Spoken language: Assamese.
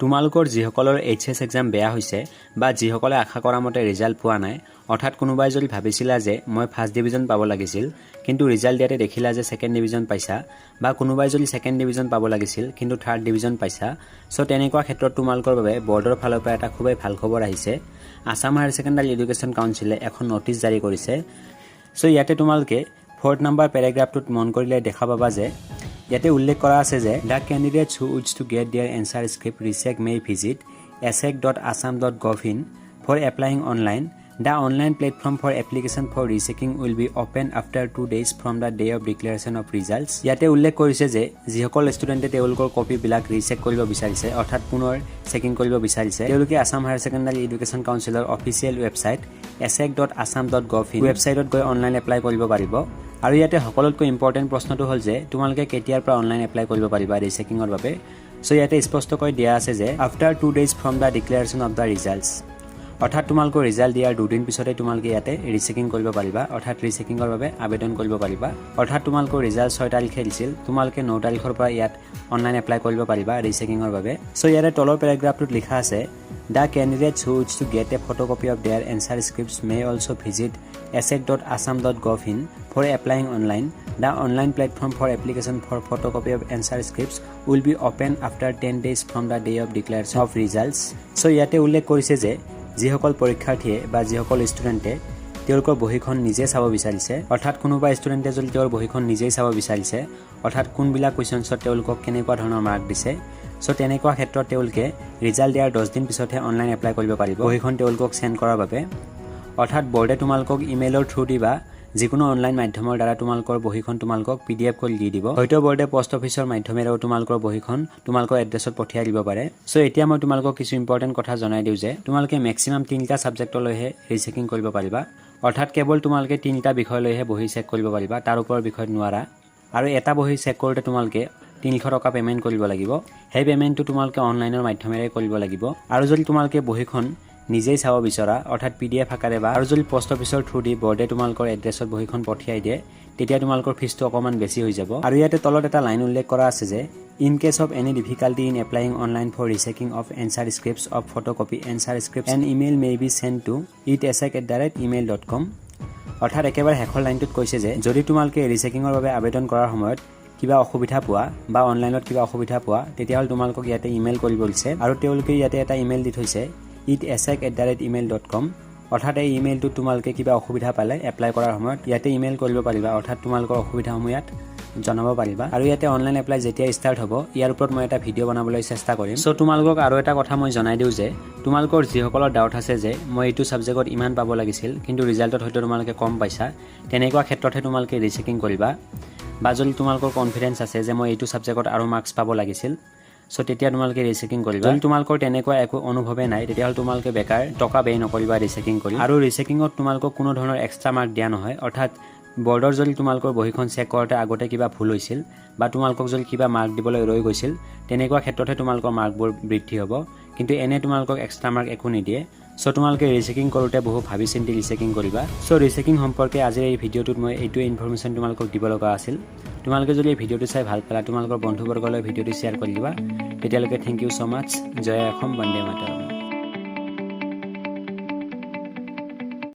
তোমালোকৰ যিসকলৰ এইচএছ এক্সাম বেয়া হৈছে বা যিসকলে আশা কৰা মতে ৰিজাল্ট পোৱা নাই অৰ্থাৎ কোনোবাই যদি ভাবিছিলা যে মই ফাৰ্ষ্ট ডিভিজন পাব লাগিছিল কিন্তু ৰিজাল্ট দিয়াতে দেখিলা যে সেকেন্ড ডিভিজন পাইছা বা কোনোবাই যদি সেকেন্ড ডিভিজন পাব লাগিছিল কিন্তু থাৰ্ড ডিভিজন পাইছা সো তেনেকুৱা ক্ষেত্ৰত তোমালোকৰ বাবে বৰ্ডৰ ফালৰ পৰা এটা খুবেই ভাল খবৰ আহিছে আসাম হায়াৰ সেকেন্ডাৰী এডুকেশ্যন কাউন্সিলে এখন নোটিছ জাৰি কৰিছে সো ইয়াতে তোমালোকে 4th নম্বৰ পেৰাগ্ৰাফটোত মন কৰিলে দেখা পাবা যে ইয়াতে উল্লেখ কৰা আছে যে the candidates who wish to get their answer script recheck may visit assec.assam.gov in for applying online. The online platform for application for rechecking will be open after 2 days from the day of declaration of results. ইয়াতে উল্লেখ কৰিছে যে যিসকল ষ্টুডেণ্টে তেওঁলোকৰ কপি বিলাক ৰিচেক কৰিব বিচাৰিছে অৰ্থাৎ পুনৰ চেকিং কৰিব বিচাৰিছে তেওঁলোকে Assam higher secondary education council official website assec.assam.gov in ৱেবছাইটত গৈ অনলাইন এপ্লাই কৰিব পাৰিব আৰু ইয়াতে সকলোতকৈ ইম্পৰ্টেন্ট প্ৰশ্নটো হ'ল যে তোমালোকে কেতিয়াৰ পৰা অনলাইন এপ্লাই কৰিব পাৰিবা ৰিচেকিংৰ বাবে সো ইয়াতে স্পষ্টকৈ দিয়া আছে যে after 2 days from the declaration of the results অৰ্থাৎ তোমালোকৰ ৰিজাল্ট দিয়াৰ 2 দিন পিছতে তোমালোকে ইয়াতে ৰিচেকিং কৰিব পাৰিবা অৰ্থাৎ ৰিচেকিংৰ বাবে আবেদন কৰিব পাৰিবা অৰ্থাৎ তোমালোকৰ ৰিজাল্ট 6 তাৰিখে দিছিল তোমালোকে 9 তাৰিখৰ পৰা ইয়াত অনলাইন এপ্লাই কৰিব পাৰিবা ৰিচেকিংৰ বাবে সো ইয়াতে তলৰ পেৰাগ্ৰাফটোত লিখা আছে The candidates who wish to get a photocopy of their answer scripts may also visit assec.assam.gov in for applying online. The online platform for application for photocopy of answer scripts will be open after 10 days from the day of declaration of results. So ইয়াতে উল্লেখ কৰিছে যে যিসকল পৰীক্ষাৰ্থীয়ে বা যিসকল ষ্টুডেণ্টে তেওঁলোকৰ বহিখন নিজে চাব বিচাৰিছে অৰ্থাৎ কোনোবা ষ্টুডেণ্টে যদি তেওঁৰ বহিখন নিজেই চাব বিচাৰিছে অৰ্থাৎ কোনবিলাক কুৱেশ্যনছত তেওঁলোকক কেনেকুৱা ধৰণৰ মাৰ্ক দিছে সো তেনেকুৱা ক্ষেত্ৰত তেওঁলোকে ৰিজাল্ট দিয়াৰ 10 দিন পিছতহে অনলাইন এপ্লাই কৰিব পাৰিব বহিখন তেওঁলোকক সেন্ড কৰাৰ বাবে অৰ্থাৎ বৰ্ডে তোমালোকক ইমেইলৰ থ্ৰু দিবা যিকোনো অনলাইন মাধ্যমৰ দ্বাৰা তোমালোকৰ বহিখন তোমালোকক পিডিএফ কৰি দি দিব হয়তো বৰ্ডে পোষ্ট অফিচৰ মাধ্যমেৰেও তোমালোকৰ বহিখন তোমালোকৰ এড্ৰেছত পঠিয়াই দিব পাৰে সো এতিয়া মই তোমালোকক কিছু ইম্পৰ্টেন্ট কথা জনাই দিও যে তোমালোকে ম্যাক্সিমাম 3টা সাবজেক্টলৈহে ৰিচেকিং কৰিব পাৰিবা অৰ্থাৎ কেৱল তোমালোকে 3টা বিষয়লৈহে বহি চেক কৰিব পাৰিবা তাৰ ওপৰৰ বিষয়ত নোৱাৰা আৰু এটা বহি চেক কৰোতে তোমালোকে 300 টকা পেমেন্ট কৰিব লাগিব সেই পেমেন্টটো তোমালোকে অনলাইনৰ মাধ্যমেৰে কৰিব লাগিব আৰু যদি তোমালোকে বহিখন নিজেই চাব বিচৰা অৰ্থাৎ পিডিএফ আকাৰে বা আৰু যদি পোষ্ট অফিচৰ থ্ৰু দি বৰ্ডে তোমালোকৰ এড্ৰেছত বহিখন পঠিয়াই দিয়ে তেতিয়া তোমালোকৰ ফিছটো অকমান বেছি হৈ যাব আৰু ইয়াতে তলত এটা লাইন উল্লেখ কৰা আছে যে in case of any difficulty in applying online for rechecking of answer scripts of photocopy answer scripts an email may be sent to @email.com অৰ্থাৎ একেবাৰে হেকৰ লাইনটোত কৈছে যে যদি তোমালোকে ৰিচেকিংৰ বাবে আবেদন কৰাৰ সময়ত কিবা অসুবিধা পোৱা বা অনলাইনত কিবা অসুবিধা পোৱা তেতিয়াহ'লে তোমালোকক ইয়াতে ইমেইল কৰিব দিছে আৰু তেওঁলোকে ইয়াতে এটা ইমেইল দি থৈছে @email.com অৰ্থাৎ এই ইমেইলটো তোমালোকে কিবা অসুবিধা পালে এপ্লাই কৰাৰ সময়ত ইয়াতে ইমেইল কৰিব পাৰিবা অৰ্থাৎ তোমালোকৰ অসুবিধাসমূহ ইয়াত জনাব পাৰিবা আৰু ইয়াতে অনলাইন এপ্লাই যেতিয়া ষ্টাৰ্ট হ'ব ইয়াৰ ওপৰত মই এটা ভিডিঅ' বনাবলৈ চেষ্টা কৰিম সো তোমালোকক আৰু এটা কথা মই জনাই দিও যে তোমালোকৰ যিসকলৰ ডাউট আছে যে মই এইটো সাবজেক্টত ইমান পাব লাগিছিল কিন্তু ৰিজাল্টত হয়তো তোমালোকে কম পাইছা তেনেকুৱা ক্ষেত্ৰতহে তোমালোকে ৰিচেকিং কৰিবা বা যদি তোমালোকৰ কনফিডেন্স আছে যে মই এইটো সাবজেক্টত আৰু মাৰ্কস পাব লাগিছিল সো তেতিয়া তোমালোকে ৰিচেকিং কৰিবা যদি তোমালোকৰ তেনেকুৱা একো অনুভৱে নাই তেতিয়াহ'লে তোমালোকে বেকাৰ টকা ব্যয় নকৰিবা ৰিচেকিং কৰি আৰু ৰিচেকিংত তোমালোকক কোনো ধৰণৰ এক্সট্ৰা মাৰ্ক দিয়া নহয় অৰ্থাৎ বৰ্ডৰ যদি তোমালোকৰ বহিখন চেক কৰোতে আগতে কিবা ভুল হৈছিল বা তোমালোকক যদি কিবা মাৰ্ক দিবলৈ ৰৈ গৈছিল তেনেকুৱা ক্ষেত্ৰতহে তোমালোকৰ মাৰ্কবোৰ বৃদ্ধি হ'ব কিন্তু এনে তোমালোকক এক্সট্ৰা মাৰ্ক একো নিদিয়ে সো তোমালোকে ৰিচেকিং কৰোতে বহু ভাবি চিন্তি ৰিচেকিং কৰিবা সো ৰিচেকিং সম্পৰ্কে আজিৰ এই ভিডিঅ'টোত মই এইটো ইনফৰমেশ্যন তোমালোকক দিব লগা আছিল তোমালোকে যদি এই ভিডিঅ'টো চাই ভাল পালা তোমালোকৰ বন্ধুবৰ্গলৈ ভিডিঅ'টো শ্বেয়াৰ কৰি দিবা তেতিয়ালৈকে থ্যাংক ইউ সো মাচ জয় অসম বন্দে মাতৰম